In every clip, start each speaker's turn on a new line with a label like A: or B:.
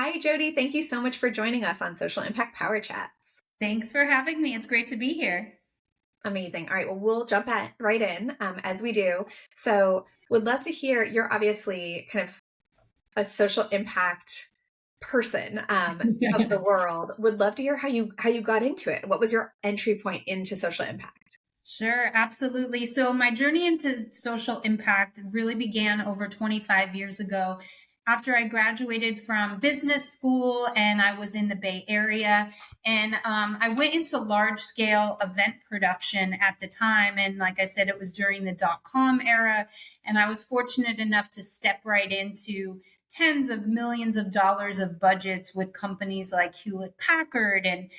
A: Hi, Jodie. Thank you so much for joining us on Social Impact Power Chats.
B: Thanks for having me. It's great to be here.
A: Amazing. All right, well, we'll jump right in as we do. So, would love to hear. You're obviously kind of a social impact person of the world. Would love to hear how you got into it. What was your entry point into social impact?
B: Sure, absolutely. So, my journey into social impact really began over 25 years ago after I graduated from business school and I was in the Bay Area. And I went into large scale event production at the time. And like I said, it was during the dot-com era. And I was fortunate enough to step right into tens of millions of dollars of budgets with companies like Hewlett Packard and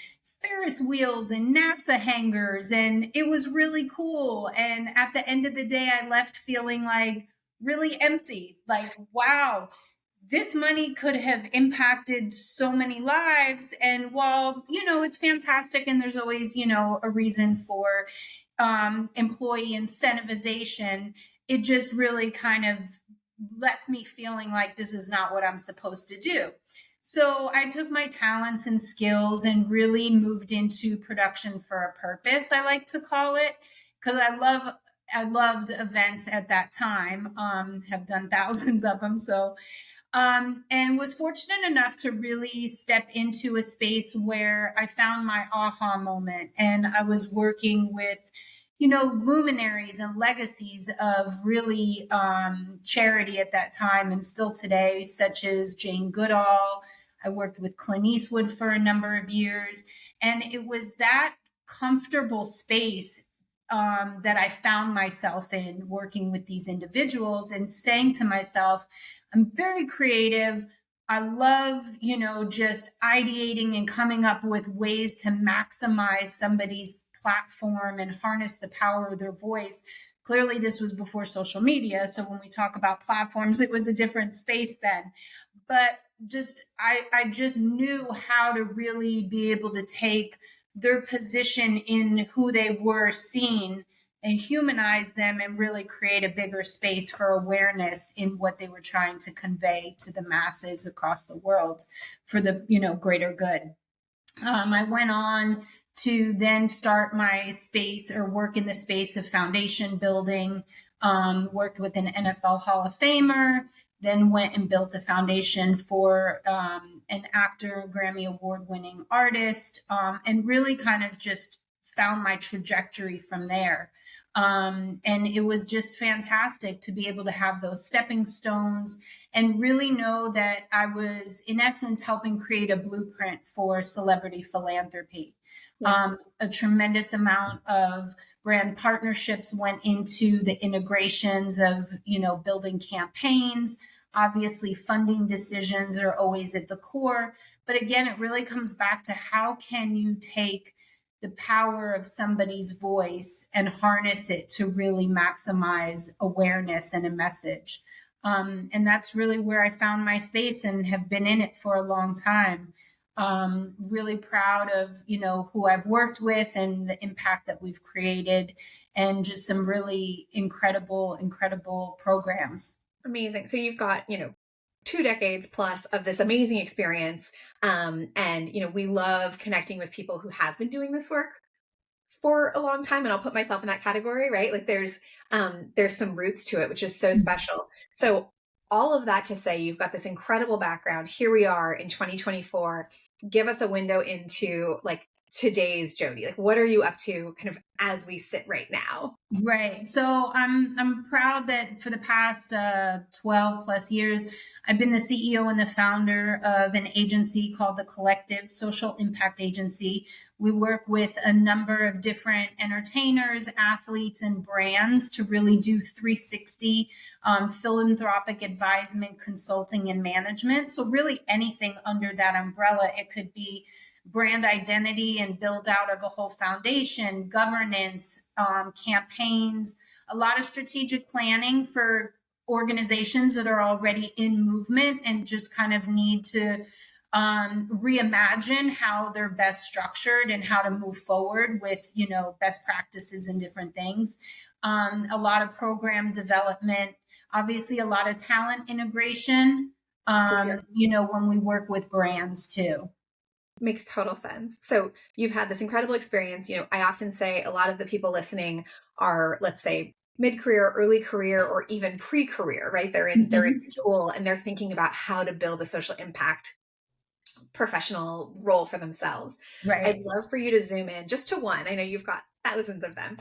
B: Ferris wheels and NASA hangars, and it was really cool. And at the end of the day, I left feeling like really empty. Like, wow, this money could have impacted so many lives. And while, it's fantastic and there's always, a reason for employee incentivization, it just really kind of left me feeling like this is not what I'm supposed to do. So I took my talents and skills and really moved into production for a purpose, I like to call it, because I loved events at that time. Have done thousands of them. So and was fortunate enough to really step into a space where I found my aha moment. And I was working with, luminaries and legacies of really charity at that time and still today, such as Jane Goodall. I worked with Clint Eastwood for a number of years. And it was that comfortable space that I found myself in working with these individuals and saying to myself, I'm very creative. I love, just ideating and coming up with ways to maximize somebody's platform and harness the power of their voice. Clearly, this was before social media. So when we talk about platforms, it was a different space then. But I just knew how to really be able to take their position in who they were seen and humanize them and really create a bigger space for awareness in what they were trying to convey to the masses across the world for the greater good. I went on to then start my space or work in the space of foundation building. Worked with an NFL Hall of Famer, then went and built a foundation for an actor, Grammy Award winning artist, and really kind of just found my trajectory from there. And it was just fantastic to be able to have those stepping stones and really know that I was, in essence, helping create a blueprint for celebrity philanthropy.
A: Yeah.
B: A tremendous amount of brand partnerships went into the integrations of, building campaigns. Obviously, funding decisions are always at the core. But again, it really comes back to how can you take the power of somebody's voice and harness it to really maximize awareness and a message. And that's really where I found my space and have been in it for a long time. Really proud of, who I've worked with and the impact that we've created and just some really incredible programs.
A: Amazing. So you've got, 2 decades plus of this amazing experience. And, we love connecting with people who have been doing this work for a long time. And I'll put myself in that category, right? Like there's some roots to it, which is so special. So all of that to say, you've got this incredible background. Here we are in 2024. Give us a window into like today's Jodie. Like, what are you up to kind of as we sit right now?
B: Right. So I'm proud that for the past 12 plus years, I've been the CEO and the founder of an agency called the Co-llective Social Impact Agency. We work with a number of different entertainers, athletes, and brands to really do 360 philanthropic advisement, consulting, and management. So really anything under that umbrella. It could be brand identity and build out of a whole foundation, governance, campaigns, a lot of strategic planning for organizations that are already in movement and just kind of need to reimagine how they're best structured and how to move forward with, best practices and different things. A lot of program development, obviously a lot of talent integration,
A: For sure.
B: when we work with brands too.
A: Makes total sense. So you've had this incredible experience. I often say a lot of the people listening are, let's say, mid-career, early career, or even pre-career, right? They're in
B: Mhm.
A: school and they're thinking about how to build a social impact professional role for themselves. I'd
B: Right.
A: love for you to zoom in just to one. I know you've got thousands of them.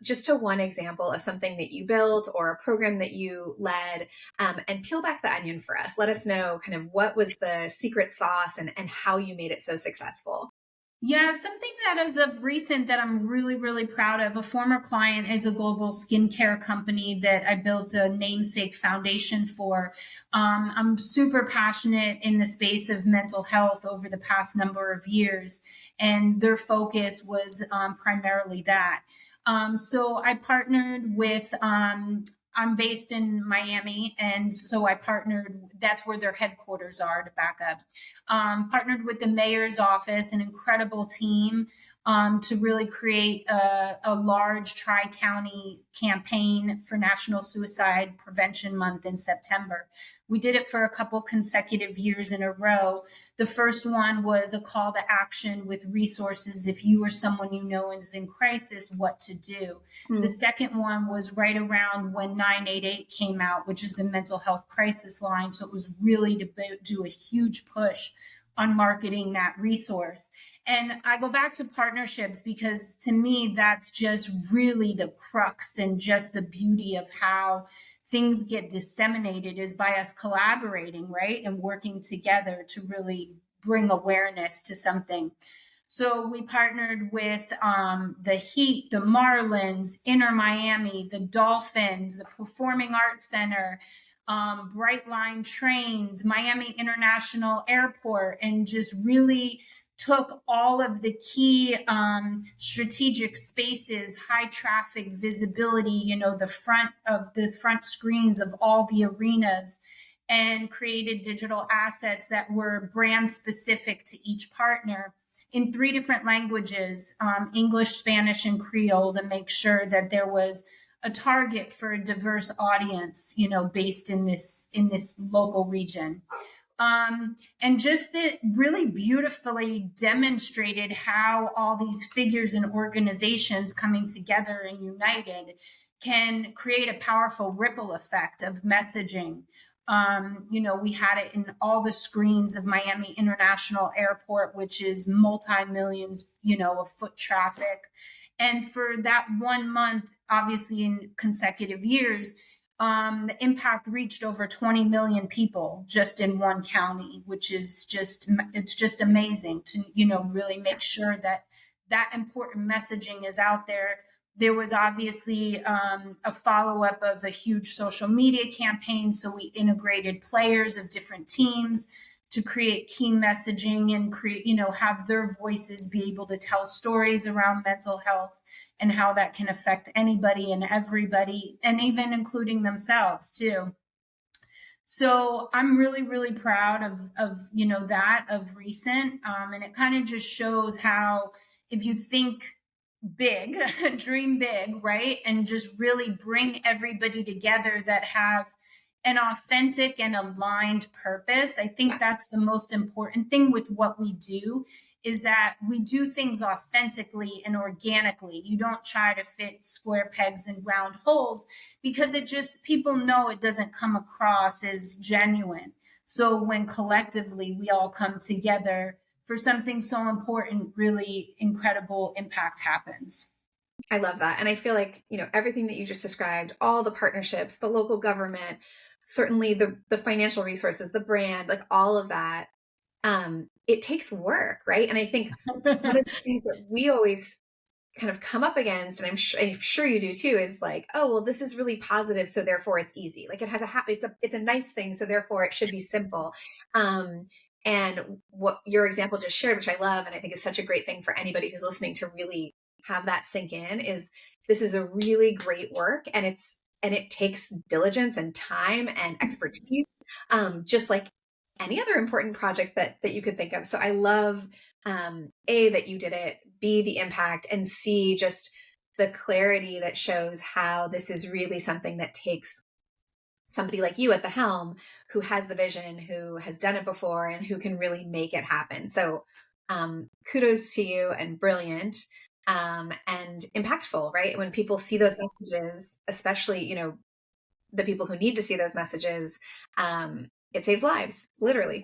A: Just to one example of something that you built or a program that you led, and peel back the onion for us. Let us know kind of what was the secret sauce and how you made it so successful.
B: Yeah, something that is of recent that I'm really, really proud of. A former client is a global skincare company that I built a namesake foundation for. I'm super passionate in the space of mental health over the past number of years, and their focus was primarily that. So I partnered with I'm based in Miami, and so I partnered. That's where their headquarters are, to back up. Partnered with the mayor's office, an incredible team, to really create a large tri county campaign for National Suicide Prevention Month in September. We did it for a couple consecutive years in a row. The first one was a call to action with resources if you or someone you know is in crisis, what to do. The
A: Mm,
B: second one was right around when 988 came out, which is the mental health crisis line. So it was really to do a huge push on marketing that resource. And I go back to partnerships because to me, that's just really the crux and just the beauty of how things get disseminated is by us collaborating, right? And working together to really bring awareness to something. So we partnered with the Heat, the Marlins, Inter Miami, the Dolphins, the Performing Arts Center, Brightline Trains, Miami International Airport, and just really took all of the key strategic spaces, high traffic visibility, the front screens of all the arenas, and created digital assets that were brand specific to each partner in three different languages, English, Spanish, and Creole, to make sure that there was a target for a diverse audience, based in this local region. And just that really beautifully demonstrated how all these figures and organizations coming together and united can create a powerful ripple effect of messaging. We had it in all the screens of Miami International Airport, which is multi millions, of foot traffic. And for that 1 month, obviously in consecutive years, the impact reached over 20 million people just in one county, which is it's just amazing to really make sure that that important messaging is out there. There was obviously a follow up of a huge social media campaign, so we integrated players of different teams to create key messaging and create have their voices be able to tell stories around mental health and how that can affect anybody and everybody, and even including themselves too. So I'm really, really proud of that of recent, and it kind of just shows how if you think big, dream big, right, and just really bring everybody together that have an authentic and aligned purpose. I think that's the most important thing with what we do is that we do things authentically and organically. You don't try to fit square pegs in round holes because it just people know it doesn't come across as genuine. So when collectively we all come together for something so important, really incredible impact happens.
A: I love that. And I feel like, everything that you just described, all the partnerships, the local government, certainly the financial resources, the brand, like all of that, it takes work, right? And I think one of the things that we always kind of come up against, and I'm sure you do too, is like, oh, well, this is really positive, so therefore it's easy. Like it's a nice thing, so therefore it should be simple. And what your example just shared, which I love, and I think is such a great thing for anybody who's listening to really have that sink in, is this is a really great work, and it takes diligence and time and expertise, just like any other important project that you could think of. So I love, A, that you did it, B, the impact, and C, just the clarity that shows how this is really something that takes somebody like you at the helm who has the vision, who has done it before, and who can really make it happen. So, kudos to you, and brilliant, and impactful, right? When people see those messages, especially, the people who need to see those messages, it saves lives, literally.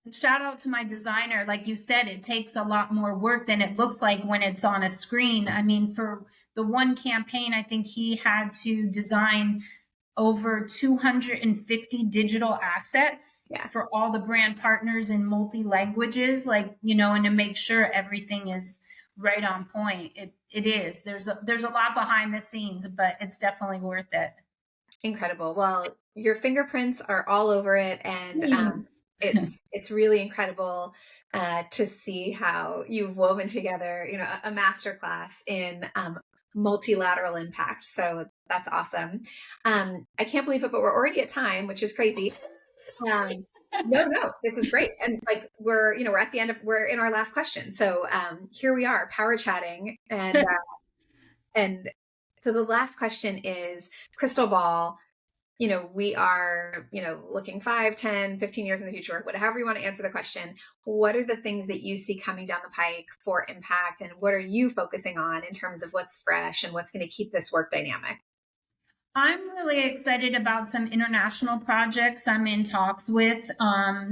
B: And shout out to my designer. Like you said, it takes a lot more work than it looks like when it's on a screen. I mean, for the one campaign, I think he had to design over 250 digital assets
A: Yeah,
B: for all the brand partners in multi languages, like, and to make sure everything is right on point. It is. There's a lot behind the scenes, but it's definitely worth it.
A: incredible. Well, your fingerprints are all over it, and
B: Thanks.
A: it's really incredible to see how you've woven together, a masterclass in multilateral impact. So that's awesome. I can't believe it, but we're already at time, which is crazy. Um, no, no, this is great. And like we're at the end of we're in our last question. So here we are, power chatting, and so the last question is crystal ball. We are, looking 5, 10, 15 years in the future, whatever you want to answer the question. What are the things that you see coming down the pike for impact? And what are you focusing on in terms of what's fresh and what's going to keep this work dynamic?
B: I'm really excited about some international projects I'm in talks with.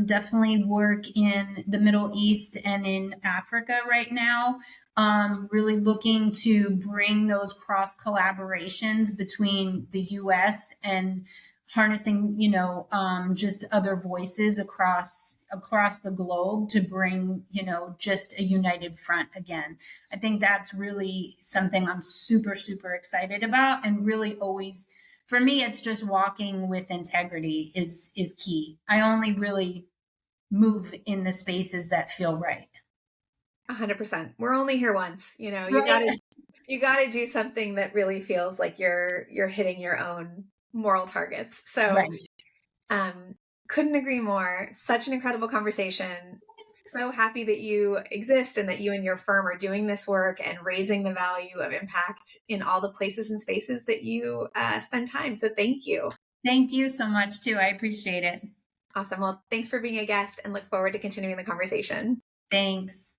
B: Definitely work in the Middle East and in Africa right now. Really looking to bring those cross collaborations between the US and harnessing, just other voices across the globe to bring, just a united front again. I think that's really something I'm super, super excited about, and really always, for me, it's just walking with integrity is key. I only really move in the spaces that feel right.
A: 100%. We're only here once.
B: Right.
A: You got to do something that really feels like you're hitting your own moral targets. So,
B: Right.
A: Um, couldn't agree more. Such an incredible conversation. So happy that you exist and that you and your firm are doing this work and raising the value of impact in all the places and spaces that you spend time. So thank you.
B: Thank you so much too. I appreciate it.
A: Awesome. Well, thanks for being a guest, and look forward to continuing the conversation.
B: Thanks.